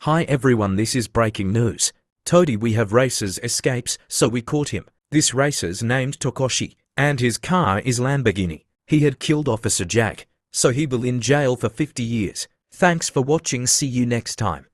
Hi everyone, this is breaking news. Toady, we have Racer's escapes, so we caught him. This Racer's named Tokoshi, and his car is Lamborghini. He had killed Officer Jack, so he will in jail for 50 years. Thanks for watching, see you next time.